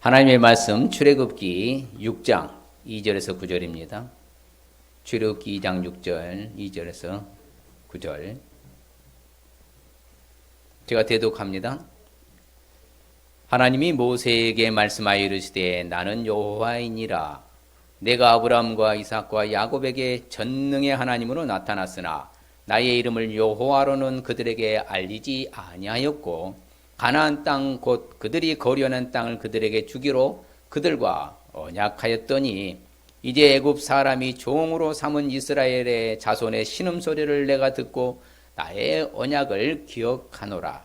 하나님의 말씀 출애굽기 6장 2절에서 9절입니다. 출애굽기 2장 6절 2절에서 9절 제가 대독합니다. 하나님이 모세에게 말씀하여 이르시되 나는 여호와이니라. 내가 아브라함과 이삭과 야곱에게 전능의 하나님으로 나타났으나 나의 이름을 여호와로는 그들에게 알리지 아니하였고 가나안 땅 곧 그들이 거류하는 땅을 그들에게 주기로 그들과 언약하였더니 이제 애굽 사람이 종으로 삼은 이스라엘의 자손의 신음소리를 내가 듣고 나의 언약을 기억하노라.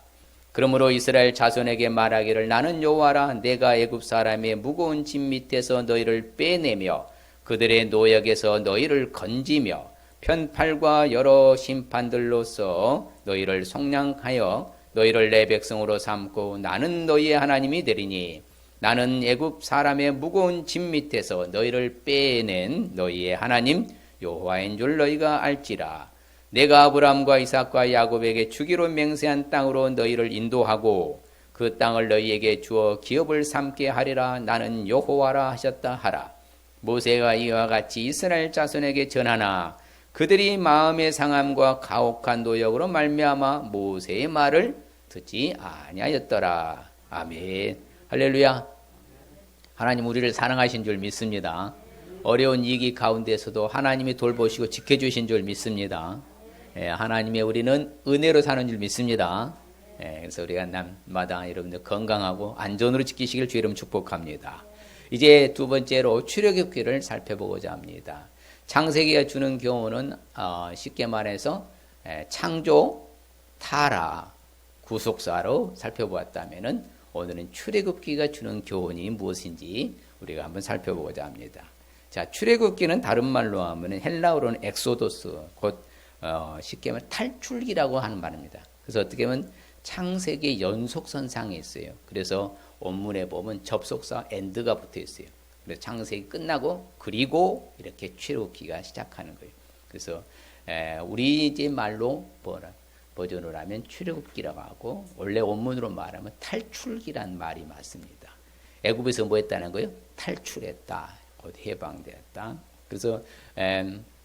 그러므로 이스라엘 자손에게 말하기를 나는 여호와라. 내가 애굽 사람의 무거운 짐 밑에서 너희를 빼내며 그들의 노역에서 너희를 건지며 편팔과 여러 심판들로서 너희를 속량하여 너희를 내 백성으로 삼고 나는 너희의 하나님이 되리니 나는 애굽 사람의 무거운 짐 밑에서 너희를 빼낸 너희의 하나님 여호와인 줄 너희가 알지라. 내가 아브라함과 이삭과 야곱에게 주기로 맹세한 땅으로 너희를 인도하고 그 땅을 너희에게 주어 기업을 삼게 하리라. 나는 여호와라 하셨다 하라. 모세가 이와 같이 이스라엘 자손에게 전하나 그들이 마음의 상함과 가혹한 노역으로 말미암아 모세의 말을 듣지 아니하였더라. 아멘. 할렐루야. 하나님 우리를 사랑하신 줄 믿습니다. 어려운 위기 가운데서도 하나님이 돌보시고 지켜주신 줄 믿습니다. 하나님의 우리는 은혜로 사는 줄 믿습니다. 그래서 우리가 날마다 여러분들 건강하고 안전으로 지키시길 주 이름 축복합니다. 이제 두 번째로 출애굽기를 살펴보고자 합니다. 창세기가 주는 교훈은 쉽게 말해서 창조, 타락, 구속사로 살펴보았다면 오늘은 출애굽기가 주는 교훈이 무엇인지 우리가 한번 살펴보고자 합니다. 자, 출애굽기는 다른 말로 하면 헬라어로는 엑소도스, 곧 쉽게 말하면 탈출기라고 하는 말입니다. 그래서 어떻게 보면 창세기의 연속선상에 있어요. 그래서 원문에 보면 접속사 엔드가 붙어 있어요. 그래서 창세기 끝나고 그리고 이렇게 출애굽기가 시작하는 거예요. 그래서 우리 이제 말로 버전으로 하면 출애굽기라고 하고 원래 원문으로 말하면 탈출기란 말이 맞습니다. 애굽에서 뭐 했다는 거예요? 탈출했다. 곧 해방되었다. 그래서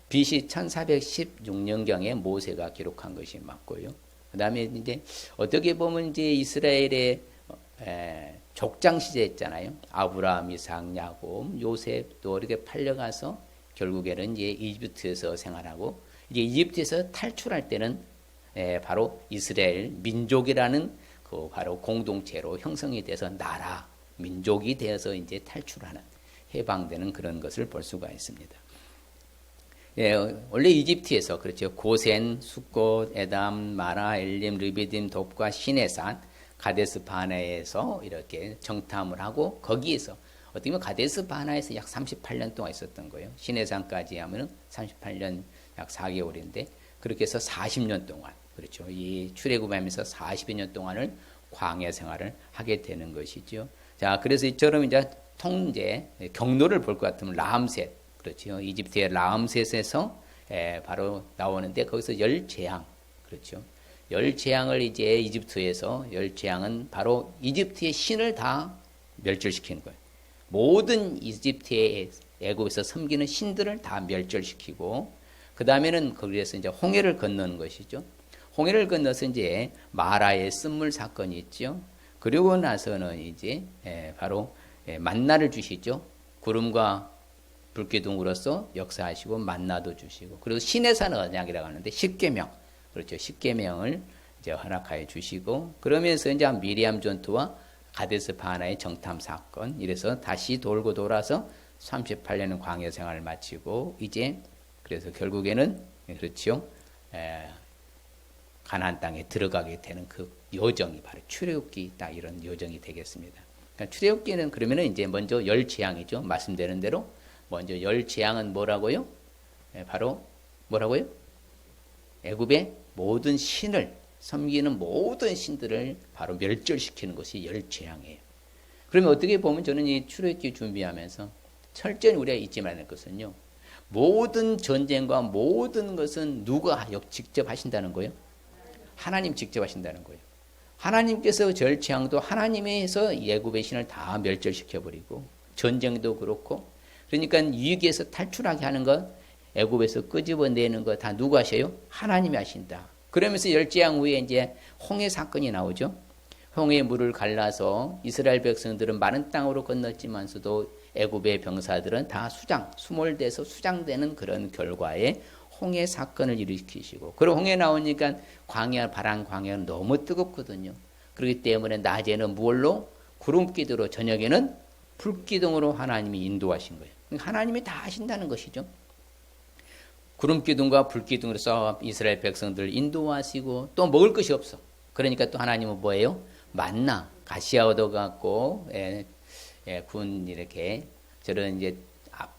BC 1416년경에 모세가 기록한 것이 맞고요. 그 다음에 이제 어떻게 보면 이제 이스라엘의 족장 시대 있잖아요. 아브라함, 이삭, 야곱, 요셉도 이렇게 팔려가서 결국에는 이제 이집트에서 생활하고 이제 이집트에서 탈출할 때는 바로 이스라엘 민족이라는 그 바로 공동체로 형성이 돼서 나라, 민족이 되어서 이제 탈출하는 해방되는 그런 것을 볼 수가 있습니다. 원래 이집트에서 그렇죠. 고센, 숫곳, 에담, 마라, 엘림, 르비딤, 돕과 시내산, 가데스 바네에서 이렇게 정탐을 하고 거기에서 어떻게 보면 가데스 바나에서 약 38년 동안 있었던 거예요. 시내산까지 하면은 38년 약 4개월인데 그렇게 해서 40년 동안 그렇죠. 이 출애굽하면서 40여 년 동안을 광야 생활을 하게 되는 것이죠. 자, 그래서 이처럼 이제 통제 경로를 볼 것 같으면 라암셋 그렇죠. 이집트의 라암셋에서 바로 나오는데 거기서 열 재앙 그렇죠. 열 재앙을 이제 이집트에서 열 재앙은 바로 이집트의 신을 다 멸절시키는 거예요. 모든 이집트의 애굽에서 섬기는 신들을 다 멸절시키고 그 다음에는 거기에서 이제 홍해를 건너는 것이죠. 홍해를 건너서 이제 마라의 쓴물 사건이 있죠. 그리고 나서는 이제 바로 만나를 주시죠. 구름과 불기둥으로서 역사하시고 만나도 주시고 그리고 시내산 언약이라고 하는데 십계명 그렇죠. 십계명을 이제 허락하여 주시고 그러면서 이제 미리암 전투와 가데스 바나의 정탐 사건 이래서 다시 돌고 돌아서 38년의 광야 생활을 마치고 이제 그래서 결국에는 그렇죠. 가나안 땅에 들어가게 되는 그 여정이 바로 출애굽기 딱 이런 여정이 되겠습니다. 그러니까 출애굽기는 그러면은 이제 먼저 열 재앙이죠. 말씀되는 대로 먼저 열 재앙은 뭐라고요? 바로 뭐라고요? 애굽의 모든 신을 섬기는 모든 신들을 바로 멸절시키는 것이 열 재앙이에요. 그러면 어떻게 보면 저는 이 출애굽기 준비하면서 철저히 우리가 잊지 말아야 할 것은요. 모든 전쟁과 모든 것은 누가 직접 하신다는 거예요? 하나님 직접 하신다는 거예요. 하나님께서 절취함도 하나님에서 애굽의 신을 다 멸절시켜버리고 전쟁도 그렇고 그러니까 위기에서 탈출하게 하는 것 애굽에서 끄집어내는 거 다 누가 하셔요? 하나님이 하신다. 그러면서 열재앙 후에 이제 홍해 사건이 나오죠. 홍해의 물을 갈라서 이스라엘 백성들은 마른 땅으로 건넜지만서도 애굽의 병사들은 다 수몰돼서 수장되는 그런 결과에 홍해 사건을 일으키시고 그리고 홍해 나오니까 파란 광야는 너무 뜨겁거든요. 그렇기 때문에 낮에는 무얼로? 구름기둥으로 저녁에는 불기둥으로 하나님이 인도하신 거예요. 하나님이 다 하신다는 것이죠. 구름기둥과 불기둥으로서 이스라엘 백성들을 인도하시고 또 먹을 것이 없어. 그러니까 또 하나님은 뭐예요? 만나 가시아 얻어갖고 군 이렇게 저런 이제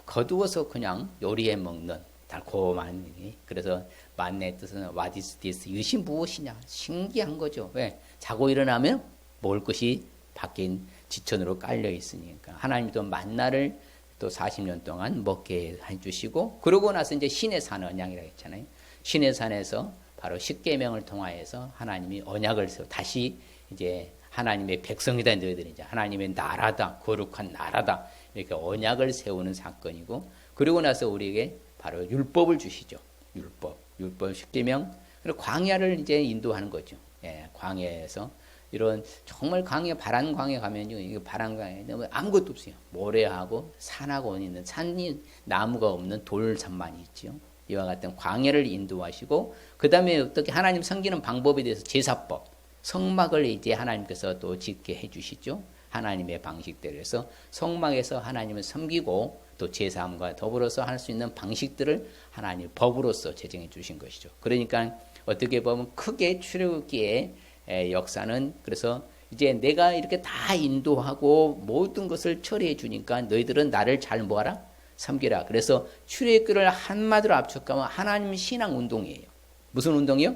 거두어서 그냥 요리해 먹는 달콤한 그래서 만나의 뜻은 What is this? 이것이 무엇이냐? 신기한 거죠. 왜? 자고 일어나면 먹을 것이 밖에 지천으로 깔려 있으니까 하나님이 또 만나를 또 40년 동안 먹게 해주시고 그러고 나서 이제 신의 산 언약이라고 했잖아요. 신의 산에서 바로 십계명을 통하여서 하나님이 언약을 세워 다시 이제 하나님의 백성이다 너희들이 이제 하나님의 나라다 거룩한 나라다 이렇게 언약을 세우는 사건이고 그러고 나서 우리에게 바로 율법을 주시죠. 율법 십계명 그리고 광야를 이제 인도하는 거죠. 예, 광야에서 이런 정말 파란 광야 가면요. 이거 파란 광야에 아무것도 없어요. 모래하고 산하고 있는 산이 나무가 없는 돌산만이 있죠. 이와 같은 광야를 인도하시고 그 다음에 어떻게 하나님 섬기는 방법에 대해서 제사법 성막을 이제 하나님께서 또 짓게 해주시죠. 하나님의 방식대로 해서 성막에서 하나님을 섬기고 또 제사함과 더불어서 할 수 있는 방식들을 하나님 법으로서 제정해 주신 것이죠. 그러니까 어떻게 보면 크게 출애굽기의 역사는 그래서 이제 내가 이렇게 다 인도하고 모든 것을 처리해 주니까 너희들은 나를 잘 뭐하라? 섬기라. 그래서 출애굽기를 한마디로 압축하면 하나님 신앙 운동이에요. 무슨 운동이요?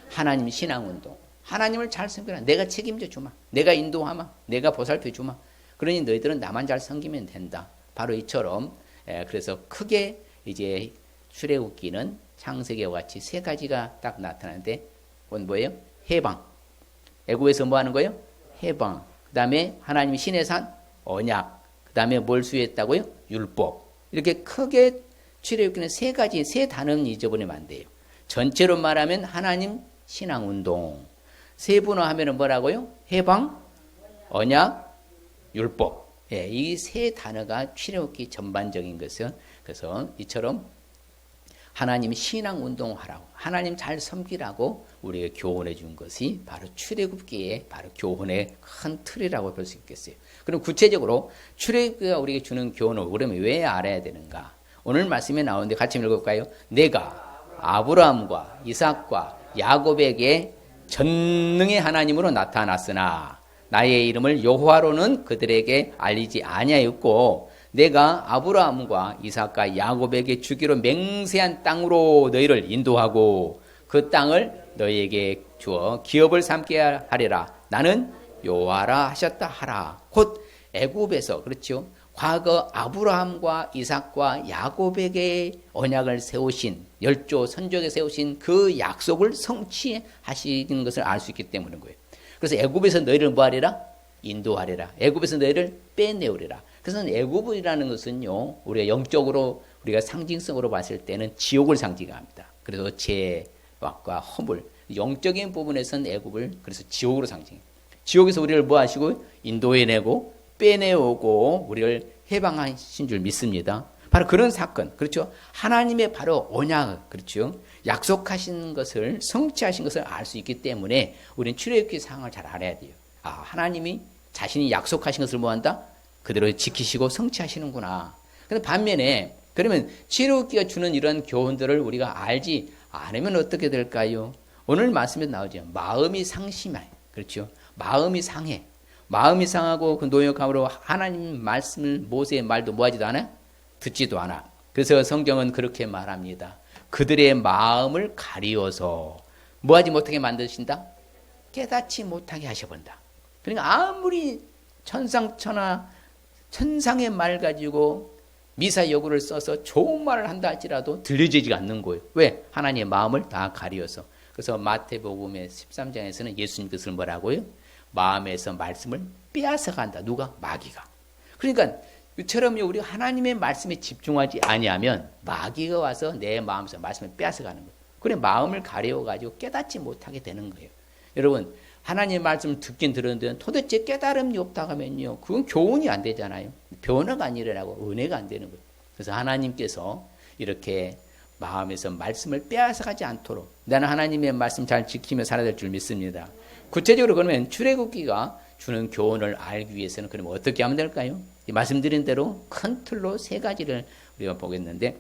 하나님 신앙 운동. 하나님을 잘 섬기라. 내가 책임져 주마. 내가 인도하마. 내가 보살펴 주마. 그러니 너희들은 나만 잘 섬기면 된다. 바로 이처럼 그래서 크게 이제 출애굽기는 창세기와 같이 세 가지가 딱 나타나는데 그건 뭐예요? 해방. 애굽에서 뭐 하는 거예요? 해방. 그 다음에 하나님이 신의 산 언약. 그 다음에 뭘 수여했다고요? 율법. 이렇게 크게 출애굽기는 세 단어는 잊어버리면 안 돼요. 전체로 말하면 하나님 신앙운동. 세분화하면 뭐라고요? 해방, 언약, 율법. 예, 이 세 단어가 출애굽기 전반적인 것은 그래서 이처럼 하나님 신앙 운동하라고 하나님 잘 섬기라고 우리에게 교훈해 준 것이 바로 출애굽기의 바로 교훈의 큰 틀이라고 볼 수 있겠어요. 그럼 구체적으로 출애굽기가 우리에게 주는 교훈을 그러면 왜 알아야 되는가? 오늘 말씀에 나오는데 같이 읽어볼까요? 내가 아브라함과 이삭과 야곱에게 전능의 하나님으로 나타났으나 나의 이름을 여호와로는 그들에게 알리지 아니하였고 내가 아브라함과 이삭과 야곱에게 주기로 맹세한 땅으로 너희를 인도하고 그 땅을 너희에게 주어 기업을 삼게 하리라. 나는 여호와라 하셨다 하라. 곧 애굽에서 그렇죠. 과거 아브라함과 이삭과 야곱에게 언약을 세우신 열조 선족에 세우신 그 약속을 성취하시는 것을 알 수 있기 때문인 거예요. 그래서 애굽에서 너희를 뭐하리라? 인도하리라. 애굽에서 너희를 빼내오리라. 그래서 애굽이라는 것은요, 우리가 영적으로 우리가 상징성으로 봤을 때는 지옥을 상징합니다. 그래서 죄악과 허물, 영적인 부분에서는 애굽을 그래서 지옥으로 상징해요. 지옥에서 우리를 뭐 하시고 인도해내고 빼내오고 우리를 해방하신 줄 믿습니다. 바로 그런 사건, 그렇죠? 하나님의 바로 언약, 그렇죠? 약속하신 것을 성취하신 것을 알 수 있기 때문에 우리는 출애굽기 상황을 잘 알아야 돼요. 아, 하나님이 자신이 약속하신 것을 뭐한다? 그대로 지키시고 성취하시는구나. 근데 반면에 그러면 출애굽기가 주는 이런 교훈들을 우리가 알지 않으면 어떻게 될까요? 오늘 말씀에 나오죠. 마음이 상심해, 그렇죠? 마음이 상해. 마음이 상하고 그 노역함으로 하나님 말씀을 모세의 말도 뭐하지도 않아? 듣지도 않아. 그래서 성경은 그렇게 말합니다. 그들의 마음을 가리워서 뭐하지 못하게 만드신다? 깨닫지 못하게 하셔본다. 그러니까 아무리 천상천하 천상의 말 가지고 미사 여구를 써서 좋은 말을 한다 할지라도 들려지지 않는 거예요. 왜? 하나님의 마음을 다 가리어서. 그래서 마태복음의 13장에서는 예수님 뜻을 뭐라고요? 마음에서 말씀을 빼앗아 간다. 누가? 마귀가. 그러니까 이처럼 우리 하나님의 말씀에 집중하지 아니하면 마귀가 와서 내 마음에서 말씀을 빼앗아 가는 거예요. 그래 마음을 가려워가지고 깨닫지 못하게 되는 거예요. 여러분 하나님의 말씀을 듣긴 들었는데 도대체 깨달음이 없다 하면요. 그건 교훈이 안 되잖아요. 변화가 안 일어나고 은혜가 안 되는 거예요. 그래서 하나님께서 이렇게 마음에서 말씀을 빼앗아가지 않도록 나는 하나님의 말씀 잘 지키며 살아야 될 줄 믿습니다. 구체적으로 그러면 출애굽기가 주는 교훈을 알기 위해서는 그러면 어떻게 하면 될까요? 말씀드린 대로 큰 틀로 세 가지를 우리가 보겠는데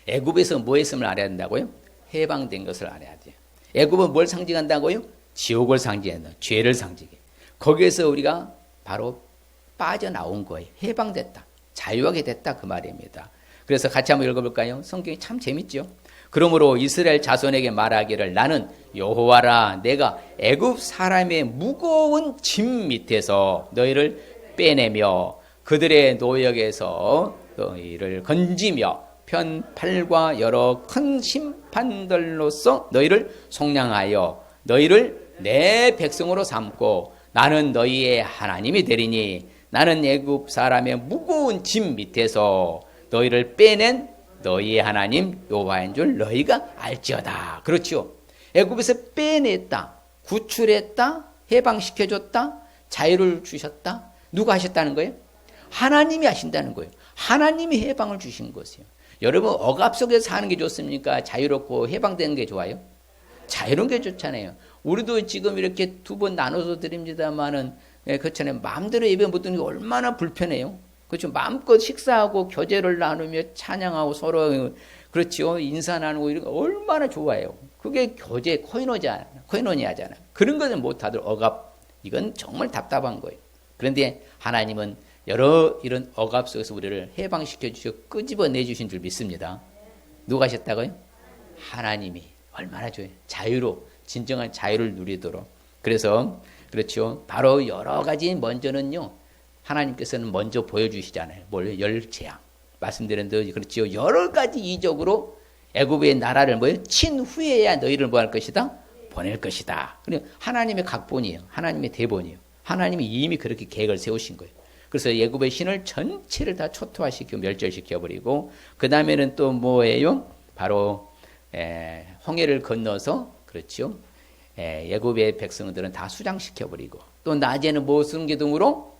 애굽에서 뭐 했음을 알아야 된다고요? 해방된 것을 알아야 돼요. 애굽은 뭘 상징한다고요? 지옥을 상징한다. 죄를 상징해. 거기에서 우리가 바로 빠져나온 거예요. 해방됐다. 자유하게 됐다 그 말입니다. 그래서 같이 한번 읽어볼까요? 성경이 참 재밌죠. 그러므로 이스라엘 자손에게 말하기를 나는 여호와라 내가 애굽 사람의 무거운 짐 밑에서 너희를 빼내며 그들의 노역에서 너희를 건지며 편팔과 여러 큰 심판들로서 너희를 속량하여 너희를 내 백성으로 삼고 나는 너희의 하나님이 되리니 나는 애굽 사람의 무거운 짐 밑에서 너희를 빼낸 너희의 하나님 여호와인 줄 너희가 알지어다. 그렇죠. 애굽에서 빼냈다. 구출했다. 해방시켜줬다. 자유를 주셨다. 누가 하셨다는 거예요? 하나님이 하신다는 거예요. 하나님이 해방을 주신 것이에요. 여러분 억압 속에서 사는 게 좋습니까? 자유롭고 해방되는 게 좋아요? 자유로운 게 좋잖아요. 우리도 지금 이렇게 두 번 나눠서 드립니다만은 그렇잖아요. 마음대로 예배 못 드는 게 얼마나 불편해요. 그렇죠. 마음껏 식사하고 교제를 나누며 찬양하고 서로 그렇죠. 인사 나누고 이런 거 얼마나 좋아요. 그게 교제 코이노니아잖아. 그런 것은 못하도록 억압 이건 정말 답답한 거예요. 그런데 하나님은 여러 이런 억압 속에서 우리를 해방시켜 주시고 끄집어내 주신 줄 믿습니다. 누가 하셨다고요? 하나님이 얼마나 좋아요. 자유로 진정한 자유를 누리도록. 그래서 그렇죠. 바로 여러 가지 먼저는요. 하나님께서는 먼저 보여주시잖아요. 뭘? 열재앙. 말씀드린 대로 그렇죠. 여러 가지 이적으로 애굽의 나라를 뭐예요? 친 후에야 너희를 뭐 할 것이다? 보낼 것이다. 그리고 하나님의 각본이에요. 하나님의 대본이에요. 하나님이 이미 그렇게 계획을 세우신 거예요. 그래서 애굽의 신을 전체를 다 초토화시키고 멸절시켜버리고 그 다음에는 또 뭐예요? 바로 홍해를 건너서 그렇죠. 애굽의 백성들은 다 수장시켜버리고 또 낮에는 무슨 기둥으로?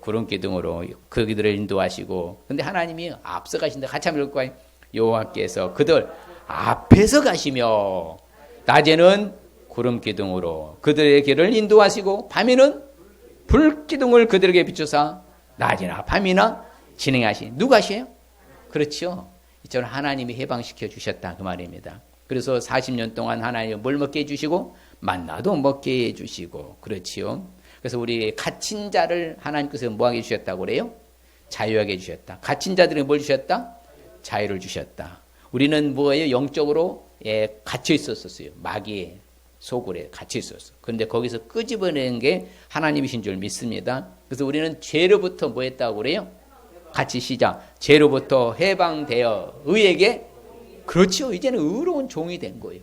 구름 기둥으로 그들을 인도하시고 근데 하나님이 앞서 가신다. 같이 한번 읽을 거예요. 여호와께서 그들 앞에서 가시며 낮에는 구름 기둥으로 그들의 길을 인도하시고 밤에는 불 기둥을 그들에게 비추사 낮이나 밤이나 진행하시. 누가 하셔요? 그렇죠. 이처럼 하나님이 해방시켜 주셨다 그 말입니다. 그래서 40년 동안 하나님이 뭘 먹게 해주시고 만나도 먹게 해주시고 그렇지요. 그래서 우리 갇힌 자를 하나님께서 뭐하게 해주셨다고 그래요? 자유하게 해주셨다. 갇힌 자들에게 뭘 주셨다? 자유를 주셨다. 우리는 뭐예요? 영적으로 갇혀 있었어요. 마귀의 소굴에 갇혀 있었어. 그런데 거기서 끄집어내는 게 하나님이신 줄 믿습니다. 그래서 우리는 죄로부터 뭐 했다고 그래요? 같이 시작. 죄로부터 해방되어 의에게 그렇죠. 이제는 의로운 종이 된 거예요.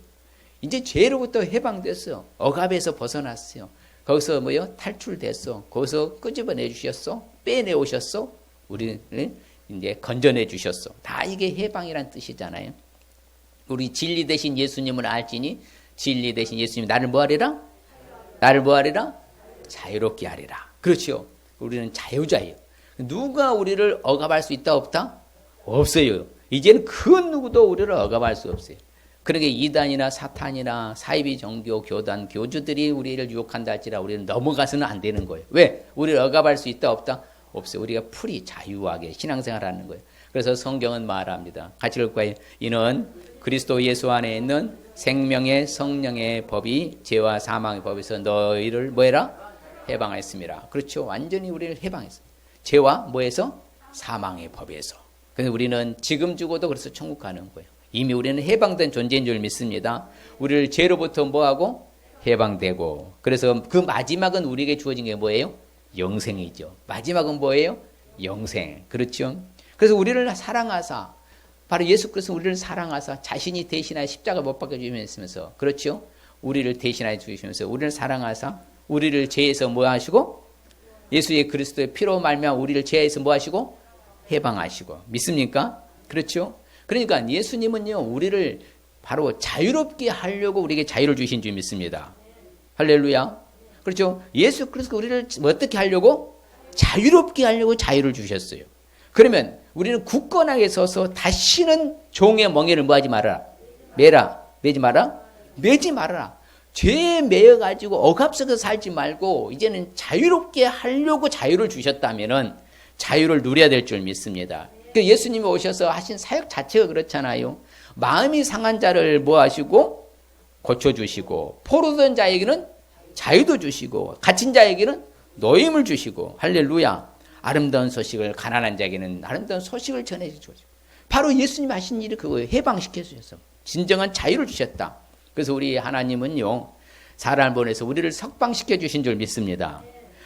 이제 죄로부터 해방됐어요. 억압에서 벗어났어요. 거기서 뭐요? 탈출됐어. 거기서 끄집어내 주셨어. 빼내 오셨어. 우리는 이제 건져내 주셨어. 다 이게 해방이란 뜻이잖아요. 우리 진리 대신 예수님을 알지니 진리 대신 예수님 나를 뭐 하리라? 나를 뭐 하리라? 자유롭게 하리라. 그렇죠. 우리는 자유자예요. 누가 우리를 억압할 수 있다 없다? 없어요. 이제는 그 누구도 우리를 억압할 수 없어요. 그러게 이단이나 사탄이나 사이비 종교 교단 교주들이 우리를 유혹한다 할지라 우리는 넘어가서는 안 되는 거예요. 왜? 우리를 억압할 수 있다 없다? 없어요. 우리가 풀이 자유하게 신앙생활하는 거예요. 그래서 성경은 말합니다. 같이 읽을 거예요. 이는 그리스도 예수 안에 있는 생명의 성령의 법이 죄와 사망의 법에서 너희를 뭐해라? 해방했습니다. 그렇죠. 완전히 우리를 해방했어요. 죄와 뭐에서? 사망의 법에서. 그래서 우리는 지금 죽어도 그래서 천국 가는 거예요. 이미 우리는 해방된 존재인 줄 믿습니다. 우리를 죄로부터 뭐하고? 해방되고. 그래서 그 마지막은 우리에게 주어진 게 뭐예요? 영생이죠. 마지막은 뭐예요? 영생. 그렇죠. 그래서 우리를 사랑하사, 바로 예수 그리스도 우리를 사랑하사 자신이 대신하여 십자가 못 박혀 주시면서, 그렇죠? 우리를 대신하여 주시면서 우리를 사랑하사 우리를 죄에서 뭐 하시고, 예수의 그리스도의 피로 말미암아 우리를 죄에서 뭐 하시고, 해방하시고. 믿습니까? 그렇죠? 그러니까 예수님은요, 우리를 바로 자유롭게 하려고 우리에게 자유를 주신 줄 믿습니다. 할렐루야. 그렇죠? 예수 그리스도 우리를 어떻게 하려고? 자유롭게 하려고 자유를 주셨어요. 그러면 우리는 굳건하게 서서 다시는 종의 멍에를 뭐하지 말아라. 매지 마라. 매지 말아라. 죄에 매여가지고 억압 속에서 살지 말고 이제는 자유롭게 하려고 자유를 주셨다면은 자유를 누려야 될 줄 믿습니다. 예수님이 오셔서 하신 사역 자체가 그렇잖아요. 마음이 상한 자를 뭐 하시고 고쳐주시고, 포로된 자에게는 자유도 주시고, 갇힌 자에게는 노임을 주시고, 할렐루야. 아름다운 소식을, 가난한 자에게는 아름다운 소식을 전해주시고, 바로 예수님이 하신 일이 그거예요. 해방시켜 주셔서 진정한 자유를 주셨다. 그래서 우리 하나님은요, 사람을 보내서 우리를 석방시켜 주신 줄 믿습니다.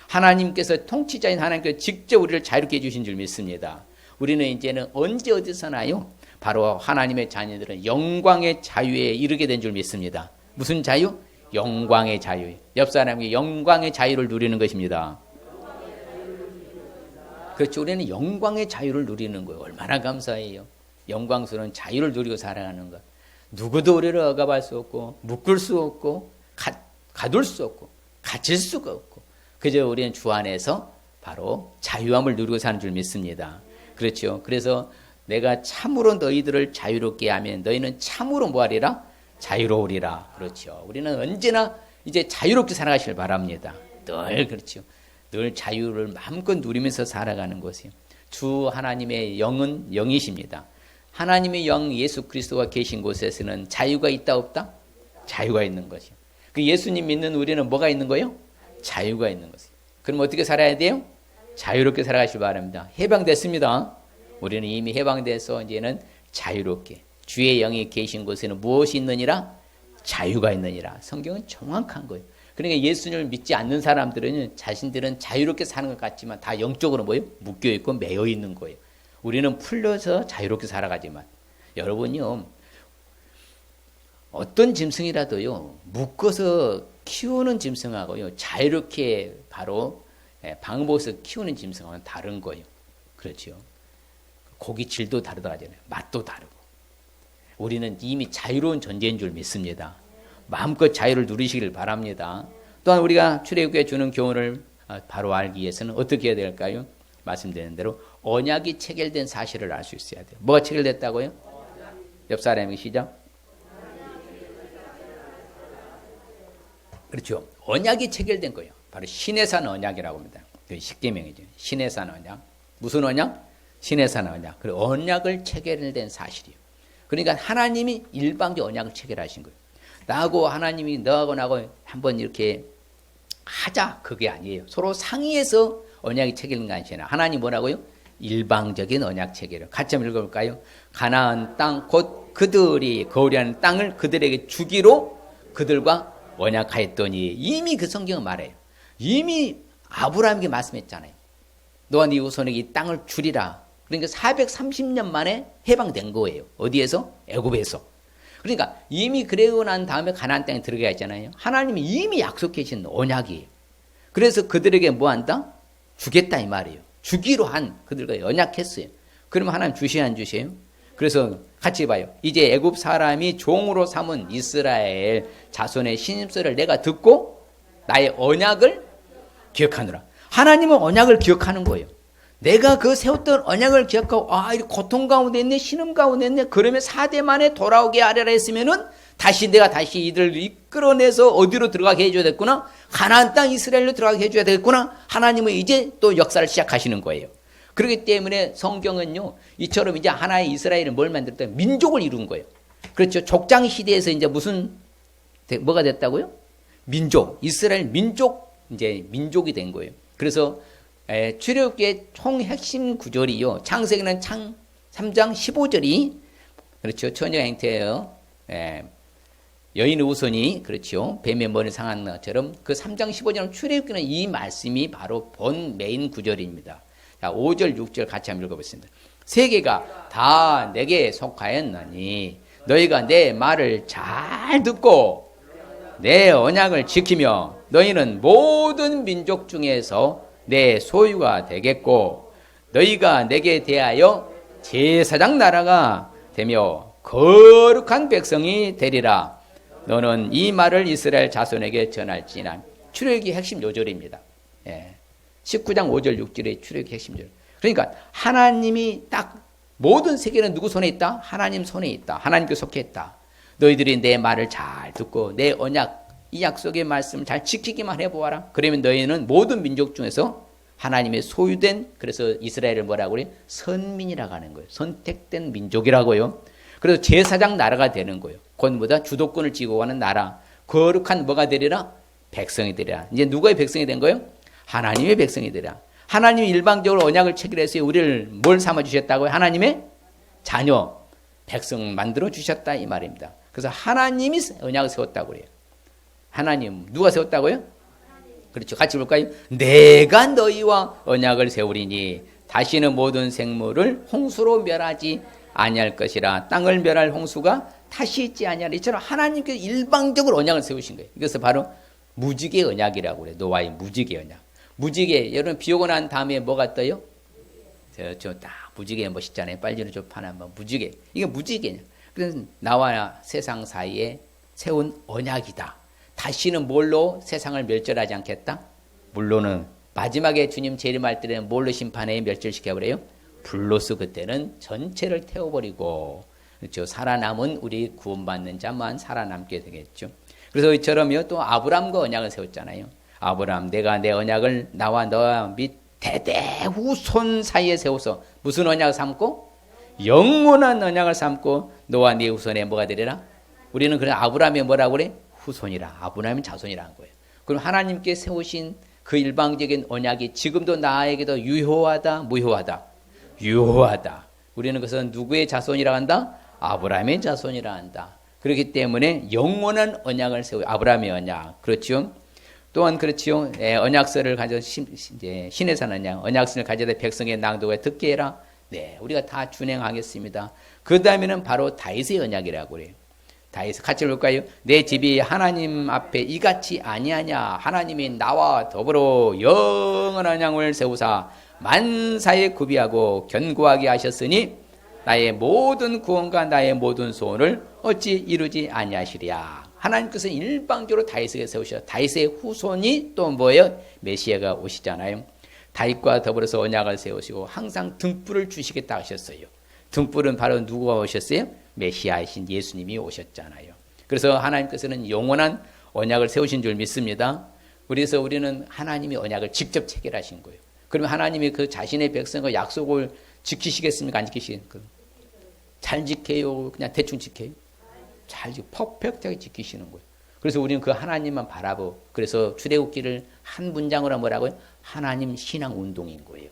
하나님께서, 통치자인 하나님께서 직접 우리를 자유롭게 해주신 줄 믿습니다. 우리는 이제는 언제 어디서나요, 바로 하나님의 자녀들은 영광의 자유에 이르게 된 줄 믿습니다. 무슨 자유? 영광의 자유. 옆 사람에게 영광의 자유를 누리는 것입니다. 그렇죠. 우리는 영광의 자유를 누리는 거예요. 얼마나 감사해요. 영광스러운 자유를 누리고 살아가는 것. 누구도 우리를 억압할 수 없고, 묶을 수 없고, 가둘 수 없고, 갇힐 수가 없고, 그저 우리는 주 안에서 바로 자유함을 누리고 사는 줄 믿습니다. 그렇죠. 그래서 내가 참으로 너희들을 자유롭게 하면 너희는 참으로 뭐하리라? 자유로우리라. 그렇죠. 우리는 언제나 이제 자유롭게 살아가시길 바랍니다. 늘 그렇죠. 늘 자유를 마음껏 누리면서 살아가는 것이요. 주 하나님의 영은 영이십니다. 하나님의 영 예수 그리스도가 계신 곳에서는 자유가 있다 없다? 자유가 있는 것이요. 그 예수님 믿는 우리는 뭐가 있는 거예요? 자유가 있는 것이요. 그럼 어떻게 살아야 돼요? 자유롭게 살아가시기 바랍니다. 해방됐습니다. 우리는 이미 해방돼서 이제는 자유롭게, 주의 영이 계신 곳에는 무엇이 있느니라? 자유가 있느니라. 성경은 정확한 거예요. 그러니까 예수님을 믿지 않는 사람들은 자신들은 자유롭게 사는 것 같지만 다 영적으로 뭐예요? 묶여있고 매여 있는 거예요. 우리는 풀려서 자유롭게 살아가지만, 여러분요, 어떤 짐승이라도요, 묶어서 키우는 짐승하고요, 자유롭게 바로 방목에서 키우는 짐승하고는 다른 거예요. 그렇죠. 고기 질도 다르다잖아요. 맛도 다르고. 우리는 이미 자유로운 존재인 줄 믿습니다. 마음껏 자유를 누리시길 바랍니다. 또한 우리가 출애굽에 주는 교훈을 바로 알기 위해서는 어떻게 해야 될까요? 말씀드린 대로 언약이 체결된 사실을 알 수 있어야 돼요. 뭐가 체결됐다고요? 옆 사람에게 시작. 그렇죠. 언약이 체결된 거예요. 바로 신의 산 언약이라고 합니다. 그 십계명이죠. 신의 산 언약. 무슨 언약? 신의 산 언약. 그 언약을 체결된 사실이에요. 그러니까 하나님이 일방적 언약을 체결하신 거예요. 나하고 하나님이 너하고 나하고 한번 이렇게 하자, 그게 아니에요. 서로 상의해서 언약이 체결된 게 아니잖아요. 하나님 뭐라고요? 일방적인 언약 체결을. 같이 한번 읽어볼까요? 가나안 땅 곧 그들이 거류하는 땅을 그들에게 주기로 그들과 언약하였더니. 이미 그 성경은 말해요. 이미 아브라함에게 말씀했잖아요. 너와 네 후손에게 이 땅을 주리라. 그러니까 430년 만에 해방된 거예요. 어디에서? 애굽에서. 그러니까 이미 그러고 난 다음에 가나안 땅에 들어가야 했잖아요. 하나님이 이미 약속해 주신 언약이에요. 그래서 그들에게 뭐 한다? 주겠다 이 말이에요. 주기로 한 그들과 언약했어요. 그러면 하나님 주시냐 안 주세요? 그래서 같이 봐요. 이제 애굽 사람이 종으로 삼은 이스라엘 자손의 신임소리를 내가 듣고 나의 언약을 기억하노라. 하나님은 언약을 기억하는 거예요. 내가 그 세웠던 언약을 기억하고, 이 고통 가운데 있네, 신음 가운데 있네, 그러면 4대 만에 돌아오게 하려라 했으면은 내가 다시 이들을 이끌어내서 어디로 들어가게 해줘야 됐구나, 가나안 땅 이스라엘로 들어가게 해줘야 되겠구나. 하나님은 이제 또 역사를 시작하시는 거예요. 그렇기 때문에 성경은요, 이처럼 이제 하나의 이스라엘을 뭘 만들었다? 민족을 이룬 거예요. 그렇죠. 족장 시대에서 이제 뭐가 됐다고요? 민족, 이스라엘 민족, 이제 민족이 된 거예요. 그래서 출애굽기의 총 핵심 구절이요. 창세기는 3장 15절이 그렇죠. 처녀 행태예요. 여인의 후손이 그렇죠. 뱀의 머리 상한 것처럼 그 3장 15절은 출애굽기는 이 말씀이 바로 본 메인 구절입니다. 자, 5절 6절 같이 한번 읽어보겠습니다. 세계가 다 내게 속하였나니 너희가 내 말을 잘 듣고 내 언약을 지키며 너희는 모든 민족 중에서 내 소유가 되겠고 너희가 내게 대하여 제사장 나라가 되며 거룩한 백성이 되리라. 너는 이 말을 이스라엘 자손에게 전할지나. 출애굽기 핵심 요절입니다. 19장 5절 6절의 출애굽기 핵심 요절. 그러니까 하나님이 딱 모든 세계는 누구 손에 있다? 하나님 손에 있다. 하나님께 속해 있다. 너희들이 내 말을 잘 듣고 내 언약, 이 약속의 말씀을 잘 지키기만 해보아라. 그러면 너희는 모든 민족 중에서 하나님의 소유된, 그래서 이스라엘을 뭐라고 그래? 선민이라고 하는 거예요. 선택된 민족이라고요. 그래서 제사장 나라가 되는 거예요. 곧 뭐다? 주도권을 쥐고 가는 나라. 거룩한 뭐가 되리라? 백성이 되리라. 이제 누구의 백성이 된 거예요? 하나님의 백성이 되리라. 하나님이 일방적으로 언약을 체결해서 우리를 뭘 삼아주셨다고요? 하나님의 자녀, 백성 만들어 주셨다 이 말입니다. 그래서 하나님이 언약을 세웠다고 그래요. 하나님, 누가 세웠다고요? 그렇죠. 같이 볼까요? 내가 너희와 언약을 세우리니 다시는 모든 생물을 홍수로 멸하지 아니할 것이라. 땅을 멸할 홍수가 다시 있지 아니하리. 이처럼 하나님께서 일방적으로 언약을 세우신 거예요. 이것을 바로 무지개 언약이라고 그래요. 노아의 무지개 언약. 무지개, 여러분 비 오고 난 다음에 뭐가 떠요? 저 딱 무지개 멋있잖아요. 빨리로 좀 파는 무지개. 이게 무지개냐. 그래서 나와 세상 사이에 세운 언약이다. 다시는 뭘로 세상을 멸절하지 않겠다? 물로는 마지막에 주님 재림할 때는 뭘로 심판해 멸절시켜버려요? 불로서 그때는 전체를 태워버리고, 그렇죠. 살아남은 우리 구원받는 자만 살아남게 되겠죠. 그래서 이처럼요 또 아브라함과 언약을 세웠잖아요. 아브라함, 내가 내 언약을 나와 너와 및 대대 후손 사이에 세워서 무슨 언약을 삼고? 영원한 언약을 삼고 너와 네 후손에 뭐가 되리라? 우리는 그래 아브라함이 뭐라고 그래? 후손이라. 아브라함의 자손이라는 거예요. 그럼 하나님께 세우신 그 일방적인 언약이 지금도 나에게도 유효하다, 무효하다? 유효하다. 우리는 그것은 누구의 자손이라 한다? 아브라함의 자손이라 한다. 그렇기 때문에 영원한 언약을 세우고, 아브라함의 언약. 그렇죠? 또한 그렇지요. 언약서를 가져 신의 산 언약서를 가져다 백성의 낭독에 듣게 해라. 네, 우리가 다 준행하겠습니다. 그 다음에는 바로 다윗의 언약이라고 그래요. 다윗 같이 볼까요? 내 집이 하나님 앞에 이같이 아니하냐. 하나님이 나와 더불어 영원한 언약을 세우사 만사에 구비하고 견고하게 하셨으니 나의 모든 구원과 나의 모든 소원을 어찌 이루지 아니하시랴. 하나님께서 일방적으로 다윗에게 세우셔. 다윗의 후손이 또 뭐예요? 메시아가 오시잖아요. 다윗과 더불어서 언약을 세우시고 항상 등불을 주시겠다 하셨어요. 등불은 바로 누가 오셨어요? 메시아이신 예수님이 오셨잖아요. 그래서 하나님께서는 영원한 언약을 세우신 줄 믿습니다. 그래서 우리는 하나님이 언약을 직접 체결하신 거예요. 그러면 하나님이 그 자신의 백성과 약속을 지키시겠습니까? 안 지키시겠습니까? 잘 지켜요? 그냥 대충 지켜요? 잘 지켜, 퍼펙트하게 지키시는 거예요. 그래서 우리는 그 하나님만 바라보고, 그래서 출애굽기를 한 문장으로 뭐라고요? 하나님 신앙 운동인 거예요.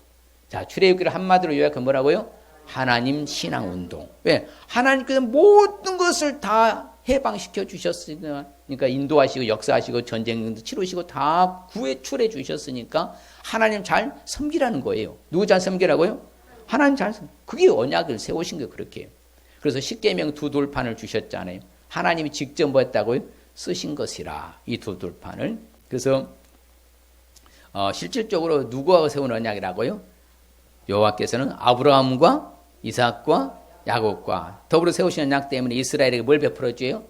자, 출애굽기를 한마디로 요약하면 뭐라고요? 하나님 신앙 운동. 왜? 하나님께서 모든 것을 다 해방시켜 주셨으니까, 그러니까 인도하시고 역사하시고 전쟁도 치르시고 다 구해출해 주셨으니까 하나님 잘 섬기라는 거예요. 누구 잘 섬기라고요? 하나님 잘 섬기. 그게 언약을 세우신 거예요. 그렇게. 그래서 십계명 두 돌판을 주셨잖아요. 하나님이 직접 뭐 했다고요? 쓰신 것이라, 이 두 돌판을. 그래서 실질적으로 누구하고 세운 언약이라고요? 여호와께서는 아브라함과 이삭과 야곱과 더불어 세우신 언약 때문에 이스라엘에게 뭘 베풀어 줘요?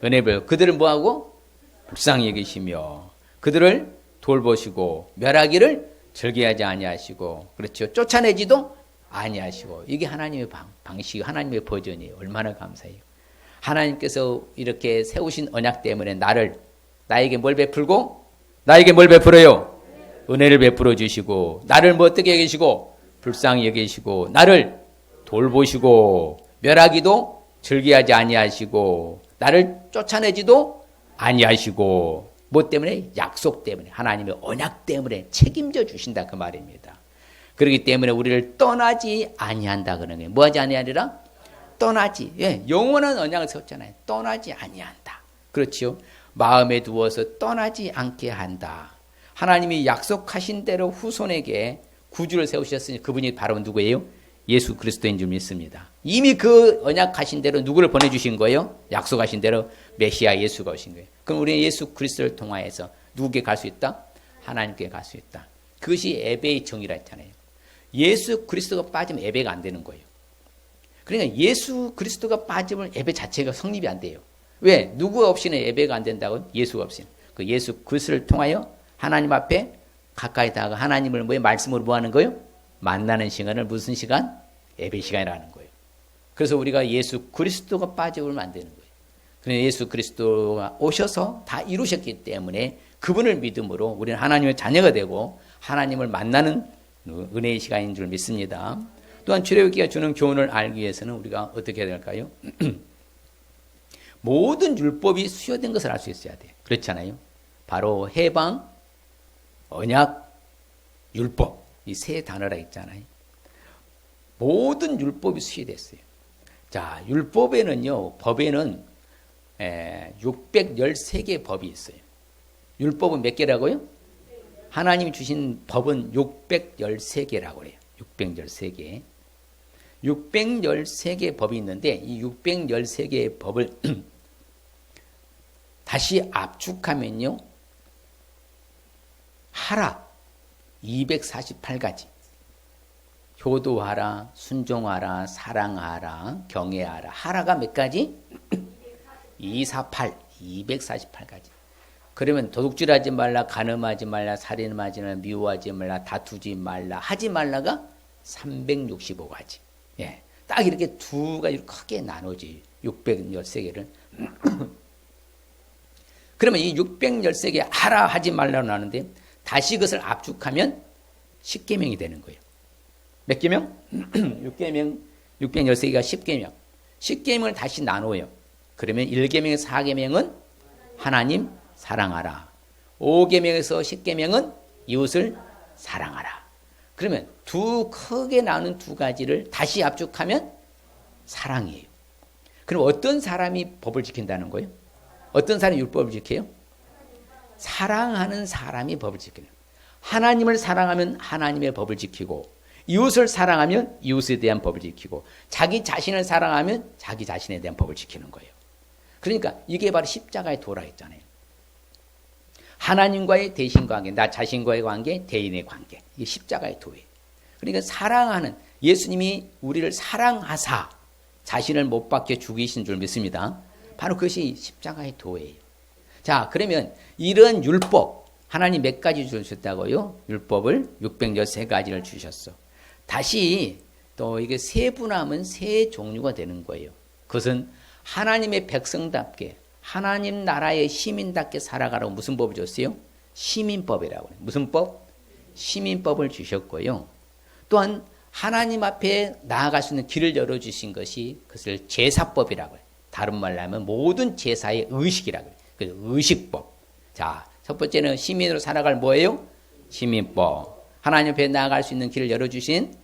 은혜를. 그들을 뭐하고? 불쌍히 여기시며 그들을 돌보시고 멸하기를 절개하지 아니하시고, 그렇죠, 쫓아내지도 아니하시고. 이게 하나님의 방식, 하나님의 버전이에요. 얼마나 감사해요. 하나님께서 이렇게 세우신 언약 때문에 나에게 뭘 베풀고? 나에게 뭘 베풀어요? 은혜를 베풀어 주시고, 나를 뭐 어떻게 여기시고? 불쌍히 여기시고, 나를 돌보시고, 멸하기도 절개하지 아니하시고, 나를 쫓아내지도 아니하시고. 뭐 때문에? 약속 때문에, 하나님의 언약 때문에 책임져 주신다 그 말입니다. 그렇기 때문에 우리를 떠나지 아니한다 그러는 거예요. 뭐하지 아니하리라? 떠나지. 예, 영원한 언약을 세웠잖아요. 떠나지 아니한다. 그렇지요. 마음에 두어서 떠나지 않게 한다. 하나님이 약속하신 대로 후손에게 구주를 세우셨으니 그분이 바로 누구예요? 예수 그리스도인 줄 믿습니다. 이미 그 언약하신 대로 누구를 보내주신 거예요? 약속하신 대로 메시아 예수가 오신 거예요. 그럼 우리는 예수 그리스도를 통하여서 누구에게 갈 수 있다? 하나님께 갈 수 있다. 그것이 예배의 정의라 했잖아요. 예수 그리스도가 빠지면 예배가 안 되는 거예요. 그러니까 예수 그리스도가 빠지면 예배 자체가 성립이 안 돼요. 왜? 누구 없이는 예배가 안 된다고? 예수가 없이는. 그 예수 그리스도를 통하여 하나님 앞에 가까이 다가 하나님을 뭐에 말씀으로 뭐 하는 거예요? 만나는 시간을 무슨 시간? 예배 시간이라는 거예요. 그래서 우리가 예수 그리스도가 빠져버리면 안 되는 거예요. 그래서 예수 그리스도가 오셔서 다 이루셨기 때문에 그분을 믿음으로 우리는 하나님의 자녀가 되고 하나님을 만나는 은혜의 시간인 줄 믿습니다. 또한 출애굽기가 주는 교훈을 알기 위해서는 우리가 어떻게 해야 될까요? 모든 율법이 수여된 것을 알 수 있어야 돼요. 그렇잖아요. 바로 해방, 언약, 율법 이 세 단어라 있잖아요. 모든 율법이 수여됐어요. 자, 율법에는요, 법에는 613개의 법이 있어요. 율법은 몇 개라고요? 하나님이 주신 법은 613개라고 그래요. 613개. 613개의 법이 있는데 이 613개의 법을 다시 압축하면요. 하라 248가지. 효도하라, 순종하라, 사랑하라, 경외하라. 하라가 몇 가지? 248가지. 그러면 도둑질하지 말라, 간음하지 말라, 살인하지 말라, 미워하지 말라, 다투지 말라, 하지 말라가 365가지. 예, 딱 이렇게 두 가지로 크게 나누지. 613개를. 그러면 이 613개 하라 하지 말라로 나누는데 다시 그것을 압축하면 10계명이 되는 거예요. 몇 계명? 6계명, 613개가 10계명. 10계명을 다시 나눠요. 그러면 1계명에서 4계명은 하나님 사랑하라. 5계명에서 10계명은 이웃을 사랑하라. 그러면 두 크게 나눈 두 가지를 다시 압축하면 사랑이에요. 그럼 어떤 사람이 법을 지킨다는 거예요? 어떤 사람이 율법을 지켜요? 사랑하는 사람이 법을 지키는 거예요. 하나님을 사랑하면 하나님의 법을 지키고 이웃을 사랑하면 이웃에 대한 법을 지키고 자기 자신을 사랑하면 자기 자신에 대한 법을 지키는 거예요. 그러니까 이게 바로 십자가의 도라 했잖아요. 하나님과의 대신 관계, 나 자신과의 관계, 대인의 관계. 이게 십자가의 도예요. 그러니까 사랑하는 예수님이 우리를 사랑하사 자신을 못 박혀 죽이신 줄 믿습니다. 바로 그것이 십자가의 도예요. 자, 그러면 이런 율법 하나님 몇 가지 주셨다고요? 율법을 613가지를 주셨어. 다시 또 이게 세분하면 세 종류가 되는 거예요. 그것은 하나님의 백성답게 하나님 나라의 시민답게 살아가라고 무슨 법을 줬어요? 시민법이라고 해요. 무슨 법? 시민법을 주셨고요. 또한 하나님 앞에 나아갈 수 있는 길을 열어주신 것이 그것을 제사법이라고 해요. 다른 말로 하면 모든 제사의 의식이라고 해요. 그 의식법. 자, 첫 번째는 시민으로 살아갈 뭐예요? 시민법. 하나님 앞에 나아갈 수 있는 길을 열어주신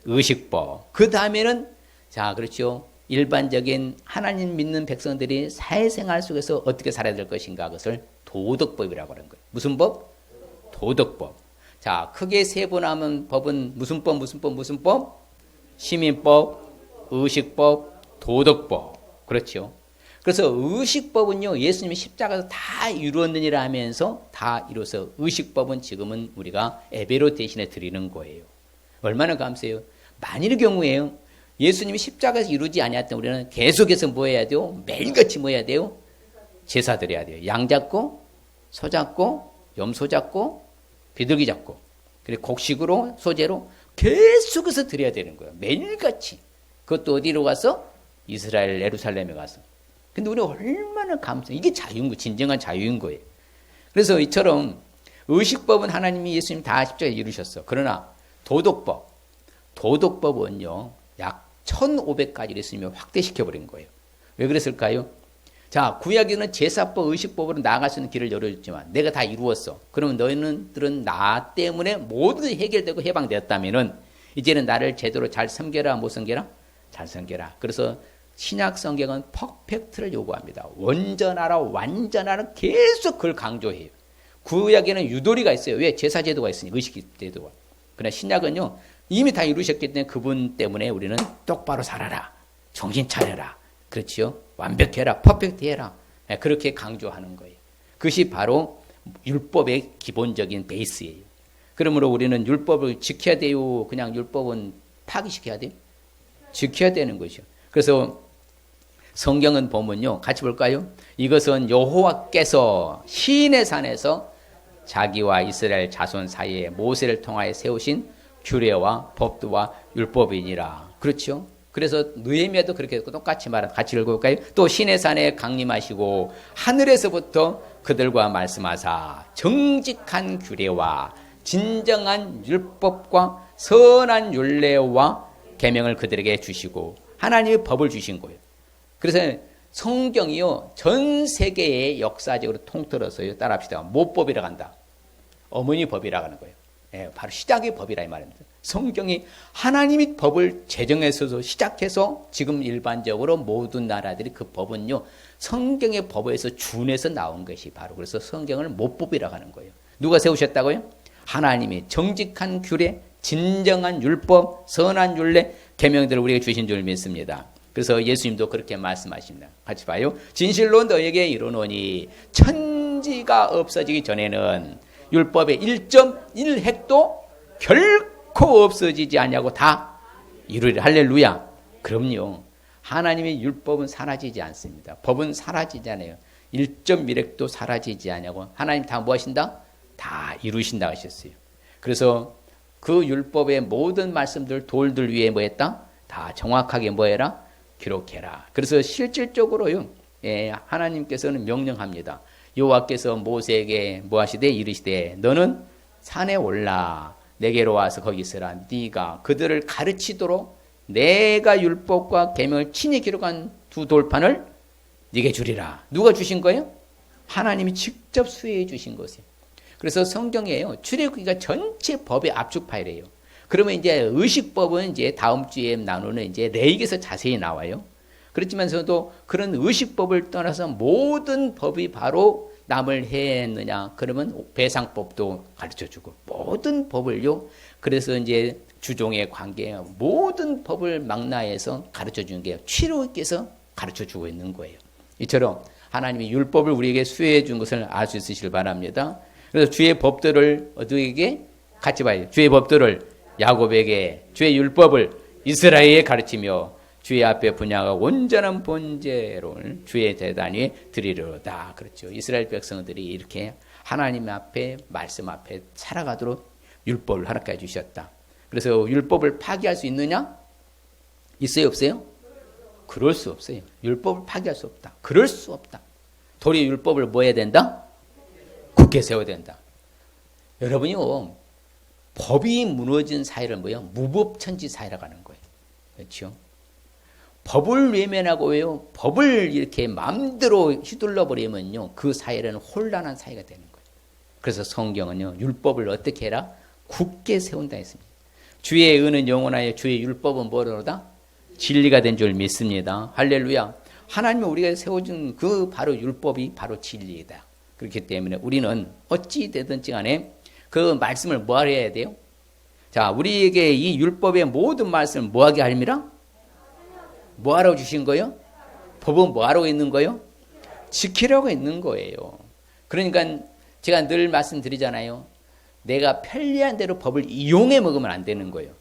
의식법. 그 다음에는 자, 그렇죠. 일반적인 하나님 믿는 백성들이 사회생활 속에서 어떻게 살아야 될 것인가 그것을 도덕법이라고 하는 거예요. 무슨 법? 도덕법. 자, 크게 세분하면 법은 무슨 법, 무슨 법, 무슨 법? 시민법, 의식법, 도덕법. 그렇죠. 그래서 의식법은요, 예수님이 십자가에서 다 이루었느니라 하면서 다 이루어서 의식법은 지금은 우리가 예배로 대신해 드리는 거예요. 얼마나 감사해요. 만일의 경우에요. 예수님이 십자가에서 이루지 아니했던 우리는 계속해서 뭐 해야 돼요? 매일같이 뭐 해야 돼요? 제사 드려야 돼요. 양 잡고, 소 잡고, 염소 잡고, 비둘기 잡고, 그리고 곡식으로, 소재로 계속해서 드려야 되는 거예요. 매일같이. 그것도 어디로 가서? 이스라엘 예루살렘에 가서. 근데 우리가 얼마나 감사해요. 이게 자유인 거예요. 진정한 자유인 거예요. 그래서 이처럼 의식법은 하나님이 예수님 다 십자가에 이루셨어. 그러나 도덕법은요. 약 1500가지를 예수님이 확대시켜버린 거예요. 왜 그랬을까요? 자, 구약에는 제사법, 의식법으로 나아갈 수 있는 길을 열어줬지만 내가 다 이루었어. 그러면 너희들은 나 때문에 모두 해결되고 해방되었다면은 이제는 나를 제대로 잘 섬겨라, 못 섬겨라? 잘 섬겨라. 그래서 신약 성경은 퍼펙트를 요구합니다. 온전하라, 완전하라 계속 그걸 강조해요. 구약에는 유도리가 있어요. 왜? 제사 제도가 있으니 의식 제도가. 그러나 신약은요. 이미 다 이루셨기 때문에 그분 때문에 우리는 똑바로 살아라. 정신 차려라. 그렇지요? 완벽해라. 퍼펙트해라. 그렇게 강조하는 거예요. 그것이 바로 율법의 기본적인 베이스예요. 그러므로 우리는 율법을 지켜야 돼요. 그냥 율법은 파기시켜야 돼요. 지켜야 되는 것이요. 그래서 성경은 보면요. 같이 볼까요? 이것은 여호와께서 시인의 산에서 자기와 이스라엘 자손 사이에 모세를 통하여 세우신 규례와 법도와 율법이니라. 그렇죠? 그래서 느헤미야도 그렇게 똑같이 말한 같이 읽어볼까요? 또 시내 산에 강림하시고 하늘에서부터 그들과 말씀하사 정직한 규례와 진정한 율법과 선한 율례와 계명을 그들에게 주시고 하나님의 법을 주신 거예요. 그래서 성경이요 전 세계에 역사적으로 통틀어서요 따라합시다. 모법이라고 한다. 어머니 법이라고 하는 거예요. 예, 바로 시작의 법이라 이 말입니다. 성경이 하나님이 법을 제정해서 시작해서 지금 일반적으로 모든 나라들이 그 법은요 성경의 법에서 준해서 나온 것이 바로 그래서 성경을 모법이라고 하는 거예요. 누가 세우셨다고요? 하나님이 정직한 규례, 진정한 율법, 선한 율례, 계명들을 우리에게 주신 줄 믿습니다. 그래서 예수님도 그렇게 말씀하십니다. 같이 봐요. 진실로 너에게 이르노니 천지가 없어지기 전에는 율법의 1.1획도 결코 없어지지 않냐고 다 이루리라. 할렐루야. 그럼요. 하나님의 율법은 사라지지 않습니다. 법은 사라지지 않아요. 1.1획도 사라지지 않냐고 하나님 다 뭐 하신다? 다 이루신다 하셨어요. 그래서 그 율법의 모든 말씀들 돌들 위에 뭐 했다? 다 정확하게 뭐 해라? 기록해라. 그래서 실질적으로요. 예, 하나님께서는 명령합니다. 여호와께서 모세에게 뭐 하시되 이르시되 너는 산에 올라 내게로 와서 거기 있으라. 네가 그들을 가르치도록 내가 율법과 계명을 친히 기록한 두 돌판을 네게 주리라. 누가 주신 거예요? 하나님이 직접 수혜해 주신 것이에요. 그래서 성경이에요. 출애굽기가 전체 법의 압축 파일이에요. 그러면 이제 의식법은 이제 다음 주에 나누는 이제 레위기에서 자세히 나와요. 그렇지만서도 그런 의식법을 떠나서 모든 법이 바로 남을 해했느냐 그러면 배상법도 가르쳐주고 모든 법을요. 그래서 이제 주종의 관계 모든 법을 망라해서 가르쳐주는 게 출애굽기에서 가르쳐주고 있는 거예요. 이처럼 하나님이 율법을 우리에게 수혜해 준 것을 알 수 있으시길 바랍니다. 그래서 주의 법들을 어디에게 같이 봐요. 주의 법들을 야곱에게 주의 율법을 이스라엘에 가르치며 주의 앞에 분양하고 온전한 번제를 주의 대단히 드리려다. 그렇죠. 이스라엘 백성들이 이렇게 하나님 앞에 말씀 앞에 살아가도록 율법을 허락해 주셨다. 그래서 율법을 파기할 수 있느냐? 있어요 없어요? 그럴 수 없어요. 율법을 파기할 수 없다. 그럴 수 없다. 도리어 율법을 뭐 해야 된다? 굳게 세워야 된다. 여러분이요. 법이 무너진 사회를 뭐예요? 무법천지 사회라고 하는 거예요. 그렇죠? 법을 외면하고요. 법을 이렇게 마음대로 휘둘러 버리면요. 그 사회는 혼란한 사회가 되는 거예요. 그래서 성경은요. 율법을 어떻게 해라? 굳게 세운다 했습니다. 주의 의는 영원하여 주의 율법은 뭐로다? 진리가 된 줄 믿습니다. 할렐루야. 하나님이 우리가 세워준 그 바로 율법이 바로 진리이다. 그렇기 때문에 우리는 어찌 되든지 간에 그 말씀을 뭐하려 해야 돼요? 자, 우리에게 이 율법의 모든 말씀을 뭐하게 할미라? 뭐하라고 주신 거예요? 법은 뭐하라고 있는 거예요? 지키라고 있는 거예요. 그러니까 제가 늘 말씀드리잖아요. 내가 편리한 대로 법을 이용해 먹으면 안 되는 거예요.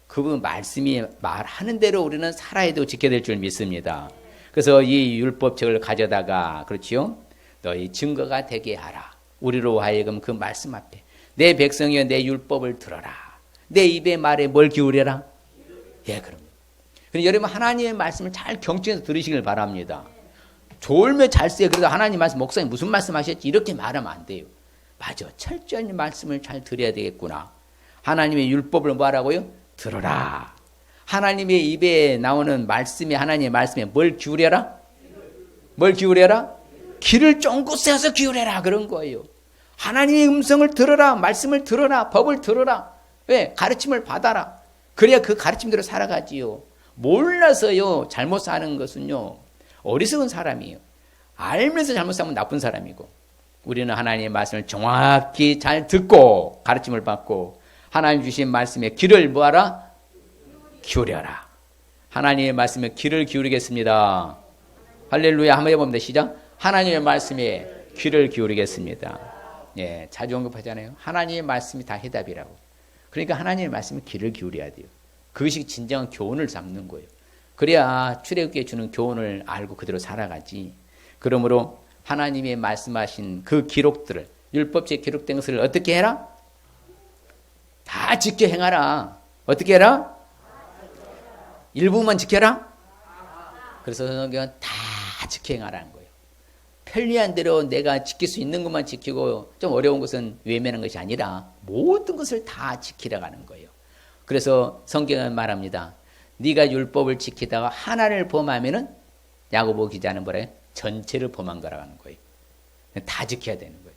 그 말씀이 말하는 대로 우리는 살아야 되고 지켜야 될 줄 믿습니다. 그래서 이 율법책을 가져다가 그렇지요? 너희 증거가 되게 하라. 우리로 하여금 그 말씀 앞에 내 백성이여 내 율법을 들어라. 내 입의 말에 뭘 기울여라? 예, 그럼. 여러분 하나님의 말씀을 잘 경청해서 들으시길 바랍니다. 졸면 잘 써요. 그래도 하나님 말씀 목사님 무슨 말씀 하셨지? 이렇게 말하면 안 돼요. 맞아. 철저히 말씀을 잘 들어야 되겠구나. 하나님의 율법을 뭐하라고요? 들어라. 하나님의 입에 나오는 말씀에 하나님의 말씀에 뭘 기울여라? 뭘 기울여라? 귀를 쫑긋 세워서 기울여라. 그런 거예요. 하나님의 음성을 들어라. 말씀을 들어라. 법을 들어라. 왜? 가르침을 받아라. 그래야 그 가르침대로 살아가지요. 몰라서요. 잘못 사는 것은요. 어리석은 사람이에요. 알면서 잘못 사면 나쁜 사람이고 우리는 하나님의 말씀을 정확히 잘 듣고 가르침을 받고 하나님 주신 말씀에 귀를 뭐하라? 기울여라. 하나님의 말씀에 귀를 기울이겠습니다. 할렐루야. 한번 해봅니다. 시작. 하나님의 말씀에 귀를 기울이겠습니다. 예, 자주 언급하잖아요. 하나님의 말씀이 다 해답이라고. 그러니까 하나님의 말씀에 귀를 기울여야 돼요. 그것이 진정한 교훈을 잡는 거예요. 그래야 출애굽기에 주는 교훈을 알고 그대로 살아가지. 그러므로 하나님의 말씀하신 그 기록들을, 율법지에 기록된 것을 어떻게 해라? 다 지켜 행하라. 어떻게 해라? 일부만 지켜라? 그래서 성경은 다 지켜 행하라는 거예요. 편리한 대로 내가 지킬 수 있는 것만 지키고 좀 어려운 것은 외면하는 것이 아니라 모든 것을 다 지키라고 하는 거예요. 그래서 성경은 말합니다. 네가 율법을 지키다가 하나를 범하면은 야고보 기자는 뭐래요? 전체를 범한 거라고 하는 거예요. 다 지켜야 되는 거예요.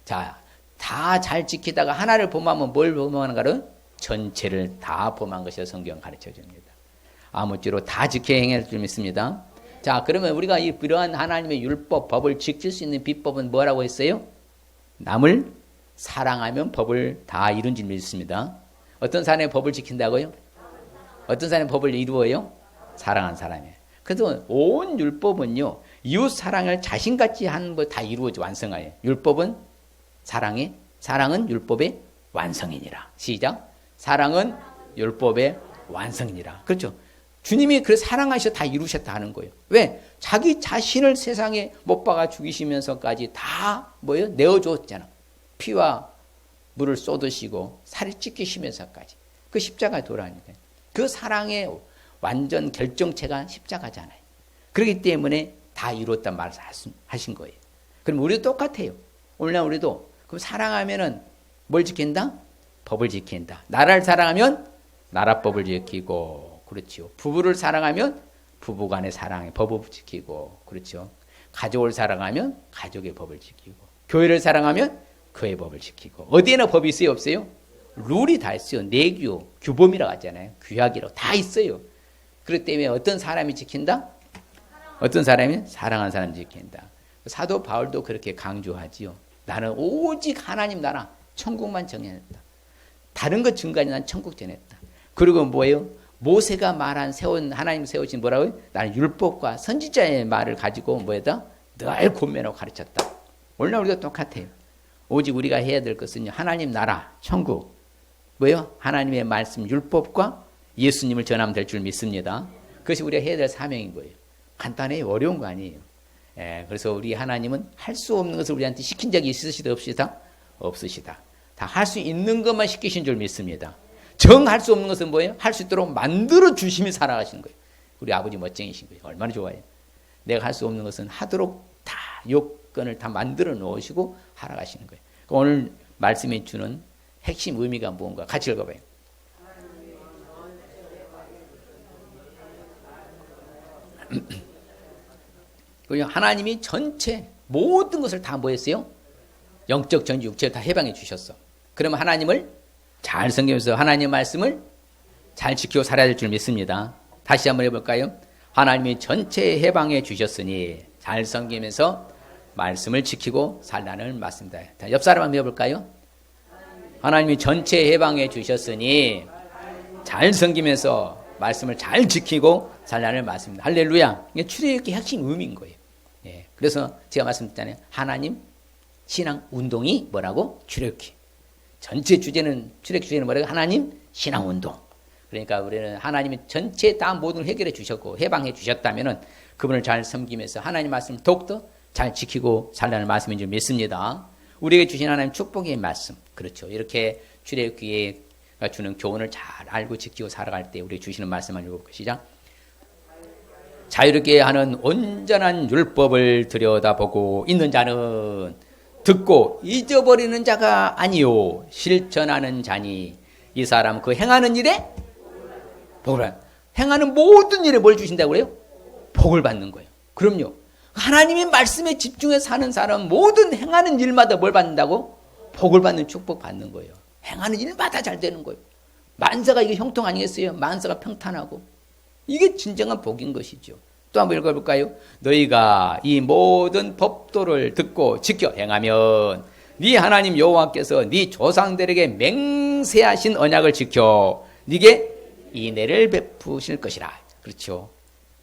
자, 다 잘 지키다가 하나를 범하면 뭘 범하는가를? 전체를 다 범한 것이 성경 가르쳐 줍니다. 아무쪼록 다 지켜 행할 줄 믿습니다. 자, 그러면 우리가 이러한 하나님의 율법, 법을 지킬 수 있는 비법은 뭐라고 했어요? 남을 사랑하면 법을 다 이룬 줄 믿습니다. 어떤 사람의 법을 지킨다고요? 어떤 사람의 법을 이루어요? 사랑한 사람이에요. 그래서 온 율법은요, 이웃 사랑을 자신같이 하는 거 다 이루어져 완성하여. 율법은 사랑은 율법의 완성이니라. 시작. 사랑은 율법의 완성이니라. 그렇죠. 주님이 그 사랑하셔 다 이루셨다 하는 거예요. 왜? 자기 자신을 세상에 못 박아 죽이시면서까지 다 뭐예요? 내어줬잖아. 피와 물을 쏟으시고 살이 찢기시면서까지. 그 십자가 도라니까. 그 사랑의 완전 결정체가 십자가잖아요. 그렇기 때문에 다 이루었단 말을 하신 거예요. 그럼 우리도 똑같아요. 오늘날 우리도 그럼 사랑하면은 뭘 지킨다? 법을 지킨다. 나라를 사랑하면 나라법을 지키고, 그렇죠. 부부를 사랑하면 부부간의 사랑의 법을 지키고, 그렇죠. 가족을 사랑하면 가족의 법을 지키고, 교회를 사랑하면 교회 법을 지키고. 어디에나 법이 있어요, 없어요? 룰이 다 있어요. 내규, 규범이라고 하잖아요. 규약이라고 다 있어요. 그렇기 때문에 어떤 사람이 지킨다? 어떤 사람이 사랑하는 사람이 지킨다. 사도 바울도 그렇게 강조하지요. 나는 오직 하나님 나라 천국만 정해냈다. 다른 것 중간에 난 천국 정했다. 그리고 뭐예요? 모세가 세운 하나님 세우신 뭐라고요? 나는 율법과 선지자의 말을 가지고 뭐에다 늘 권면하고 가르쳤다. 오늘날 우리가 똑같아요. 오직 우리가 해야 될 것은 하나님 나라 천국 뭐예요? 하나님의 말씀 율법과 예수님을 전하면 될 줄 믿습니다. 그것이 우리가 해야 될 사명인 거예요. 간단해요. 어려운 거 아니에요. 그래서 우리 하나님은 할 수 없는 것을 우리한테 시킨 적이 있으시다 없으시다? 없으시다. 다 할 수 있는 것만 시키신 줄 믿습니다. 정할 수 없는 것은 뭐예요? 할 수 있도록 만들어 주심이 살아가시는 거예요. 우리 아버지 멋쟁이신 거예요. 얼마나 좋아요. 내가 할 수 없는 것은 하도록 다 요건을 다 만들어 놓으시고 하러 가시는 거예요. 오늘 말씀이 주는 핵심 의미가 뭔가 같이 읽어봐요. 하나님이 전체 모든 것을 다 뭐했어요? 영적 전지 육체를 다 해방해 주셨어. 그러면 하나님을 잘 섬기면서 하나님의 말씀을 잘 지키고 살아야 될 줄 믿습니다. 다시 한번 해볼까요? 하나님이 전체 해방해 주셨으니 잘 섬기면서 말씀을 지키고 살라는 말씀입니다. 옆 사람 한번 해볼까요? 하나님이 전체 해방해 주셨으니 잘 섬기면서 말씀을 잘 지키고 살라는 말씀입니다. 할렐루야. 이게 출애굽기 핵심 의미인 거예요. 예. 그래서 제가 말씀드렸잖아요. 하나님 신앙 운동이 뭐라고? 출애굽기. 전체 주제는 출애굽기 주제는 뭐라고? 하나님 신앙 운동. 그러니까 우리는 하나님이 전체 다 모든 해결해 주셨고 해방해 주셨다면은 그분을 잘 섬기면서 하나님 말씀을 더욱더 잘 지키고 살라는 말씀인 줄 믿습니다. 우리에게 주신 하나님 축복의 말씀. 그렇죠. 이렇게 출애굽기에 주는 교훈을 잘 알고 지키고 살아갈 때 우리 주시는 말씀을 읽어볼까요? 시작. 자유롭게 하는 온전한 율법을 들여다보고 있는 자는 듣고 잊어버리는 자가 아니요 실천하는 자니 이 사람 그 행하는 일에 복을 받는. 행하는 모든 일에 뭘 주신다고 그래요? 복을 받는 거예요. 그럼요. 하나님의 말씀에 집중해서 사는 사람은 모든 행하는 일마다 뭘 받는다고? 복을 받는 축복 받는 거예요. 행하는 일마다 잘 되는 거예요. 만사가 이게 형통 아니겠어요? 만사가 평탄하고. 이게 진정한 복인 것이죠. 또 한번 읽어볼까요? 너희가 이 모든 법도를 듣고 지켜 행하면 네 하나님 여호와께서 네 조상들에게 창세하신 언약을 지켜 네게 인애를 베푸실 것이라. 그렇죠.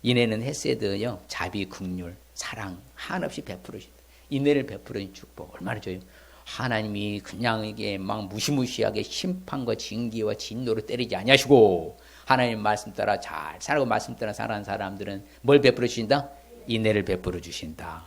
인애는 헤세드요, 자비, 긍휼, 사랑 한없이 베풀으신다. 인애를 베풀은 축복 얼마나 좋아요. 하나님이 그냥 이게 막 무시무시하게 심판과 징계와 진노로 때리지 아니하시고 하나님 말씀 따라 잘 살고 말씀 따라 살아가는 사람들은 뭘 베풀어 주신다? 인애를 베풀어 주신다.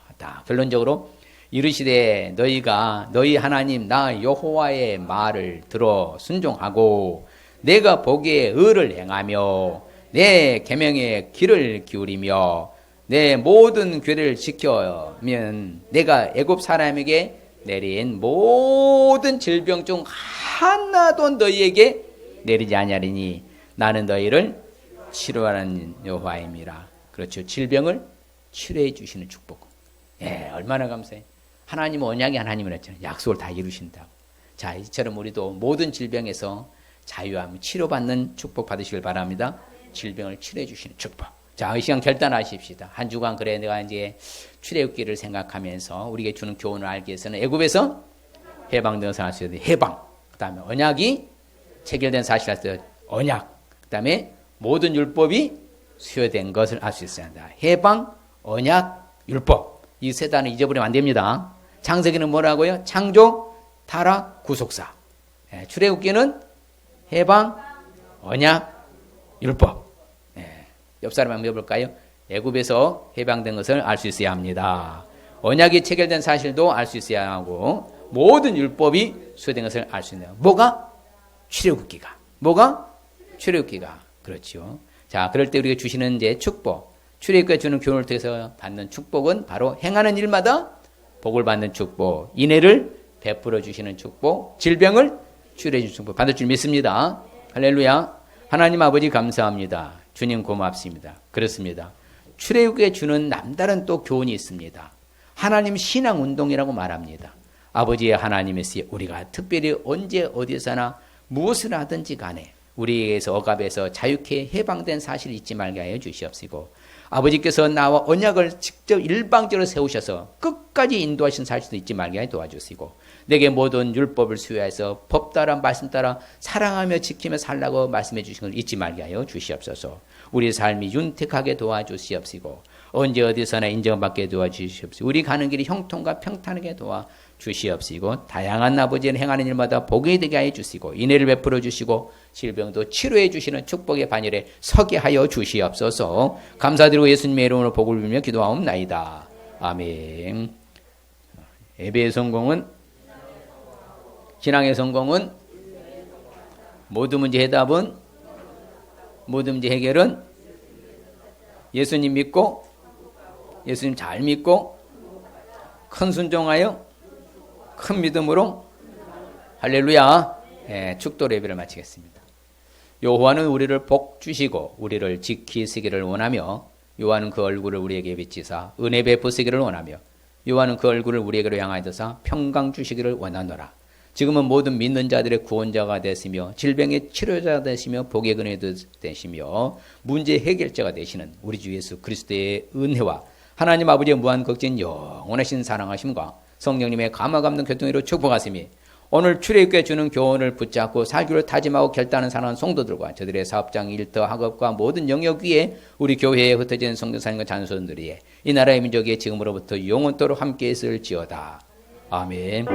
결론적으로 이르시되 너희 하나님 나 여호와의 말을 들어 순종하고 내가 보기에 의를 행하며 내 계명의 귀를 기울이며 내 모든 규례를 지켜면 내가 애굽 사람에게 내린 모든 질병 중 하나도 너희에게 내리지 아니하리니 나는 너희를 치료하는 여호와임이라. 그렇죠. 질병을 치료해 주시는 축복. 예, 얼마나 감사해. 하나님은 언약의 하나님을 했잖아요. 약속을 다 이루신다고. 자, 이처럼 우리도 모든 질병에서 자유하며 치료받는 축복 받으시길 바랍니다. 질병을 치료해 주시는 축복. 자, 이 시간 결단하십시다. 한 주간 그래 내가 이제 출애굽기를 생각하면서 우리에게 주는 교훈을 알기 위해서는 애굽에서 해방된 사실 해방, 그다음에 언약이 체결된 사실 언약, 그다음에 모든 율법이 수여된 것을 알 수 있어야 한다. 해방, 언약, 율법. 이 세 단을 잊어버리면 안 됩니다. 창세기는 뭐라고요? 창조, 타락, 구속사. 출애굽기는 해방, 언약, 율법. 옆 사람 한번 해볼까요? 애굽에서 해방된 것을 알 수 있어야 합니다. 언약이 체결된 사실도 알 수 있어야 하고 모든 율법이 수여된 것을 알 수 있네요. 뭐가? 출애굽기가. 뭐가? 출애굽기가. 그렇죠. 자, 그럴 때 우리가 주시는 이제 축복, 출애굽기가 주는 교훈을 통해서 받는 축복은 바로 행하는 일마다 복을 받는 축복, 인애를 베풀어 주시는 축복, 질병을 치료해 주시는 축복 받을 줄 믿습니다. 할렐루야. 하나님 아버지 감사합니다. 주님 고맙습니다. 그렇습니다. 출애굽기에 주는 남다른 또 교훈이 있습니다. 하나님 신앙 운동이라고 말합니다. 아버지의 하나님에서 우리가 특별히 언제 어디서나 무엇을 하든지 간에 우리에게서 억압에서 자유케 해방된 사실을 잊지 말게 하여 주시옵시고 아버지께서 나와 언약을 직접 일방적으로 세우셔서 끝까지 인도하신 사실도 잊지 말게 하여 도와주시고 내게 모든 율법을 수여해서 법 따라 말씀 따라 사랑하며 지키며 살라고 말씀해 주신 걸 잊지 말게 하여 주시옵소서. 우리 삶이 윤택하게 도와주시옵시고 언제 어디서나 인정받게 도와주시옵시고 우리 가는 길이 형통과 평탄하게 도와주시옵시고 다양한 아버지의 행하는 일마다 복이 되게 하여 주시고 인애를 베풀어 주시고 질병도 치료해 주시는 축복의 반열에 서게 하여 주시옵소서. 감사드리고 예수님의 이름으로 복을 빌며 기도하옵나이다. 아멘. 예배의 성공은 신앙의 성공은 모든 문제 해답은 모든 문제 해결은 예수님 믿고 예수님 잘 믿고 큰 순종하여 큰 믿음으로 할렐루야. 축도 예배를 마치겠습니다. 여호와는 우리를 복 주시고 우리를 지키시기를 원하며 여호와는 그 얼굴을 우리에게 비치사 은혜 베푸시기를 원하며 여호와는 그 얼굴을 우리에게로 향하여서 평강 주시기를 원하노라. 지금은 모든 믿는 자들의 구원자가 되시며 질병의 치료자가 되시며 복의 근혜도 되시며 문제 해결자가 되시는 우리 주 예수 그리스도의 은혜와 하나님 아버지의 무한 걱정 영원하신 사랑하심과 성령님의 감화 감동 교통으로 축복하시며 오늘 출애굽기에 주는 교훈을 붙잡고 살기로 다짐하고 결단하는 사랑하는 성도들과 저들의 사업장, 일터, 학업과 모든 영역 위에 우리 교회에 흩어진 성도사님과 잔손들이 이 나라의 민족이 지금으로부터 영원토록 함께 있을지어다. 아멘.